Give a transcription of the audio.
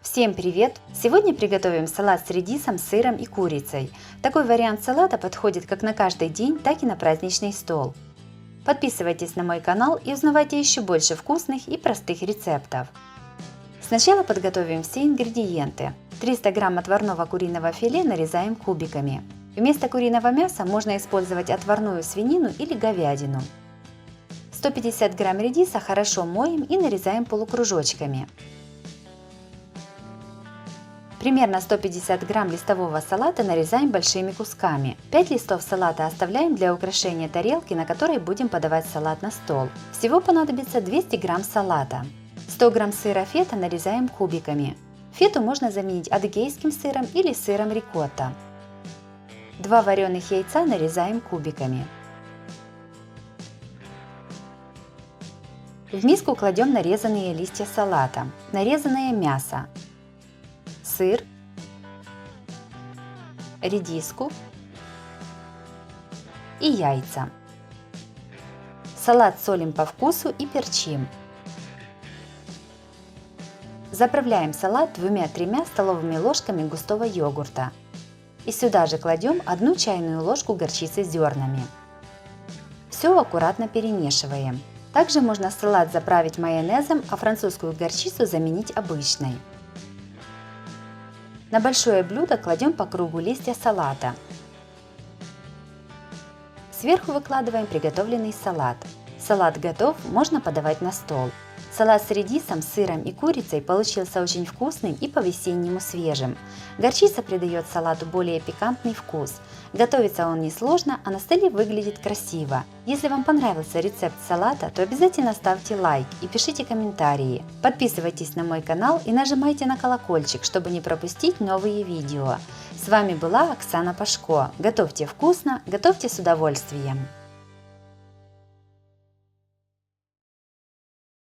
Всем привет! Сегодня приготовим салат с редисом, сыром и курицей. Такой вариант салата подходит как на каждый день, так и на праздничный стол. Подписывайтесь на мой канал и узнавайте еще больше вкусных и простых рецептов. Сначала подготовим все ингредиенты. 300 грамм отварного куриного филе нарезаем кубиками. Вместо куриного мяса можно использовать отварную свинину или говядину. 150 грамм редиса хорошо моем и нарезаем полукружочками. Примерно 150 грамм листового салата нарезаем большими кусками. 5 листов салата оставляем для украшения тарелки, на которой будем подавать салат на стол. Всего понадобится 200 грамм салата. 100 грамм сыра фета нарезаем кубиками. Фету можно заменить адыгейским сыром или сыром рикотта. 2 вареных яйца нарезаем кубиками. В миску кладем нарезанные листья салата, нарезанное мясо, сыр, редиску и яйца. Салат солим по вкусу и перчим. Заправляем салат 2-3 столовыми ложками густого йогурта. И сюда же кладем 1 чайную ложку горчицы с зернами. Все аккуратно перемешиваем. Также можно салат заправить майонезом, а французскую горчицу заменить обычной. На большое блюдо кладем по кругу листья салата. Сверху выкладываем приготовленный салат. Салат готов, можно подавать на стол. Салат с редисом, сыром и курицей получился очень вкусным и по-весеннему свежим. Горчица придает салату более пикантный вкус. Готовится он несложно, а на столе выглядит красиво. Если вам понравился рецепт салата, то обязательно ставьте лайк и пишите комментарии. Подписывайтесь на мой канал и нажимайте на колокольчик, чтобы не пропустить новые видео. С вами была Оксана Пашко. Готовьте вкусно, готовьте с удовольствием!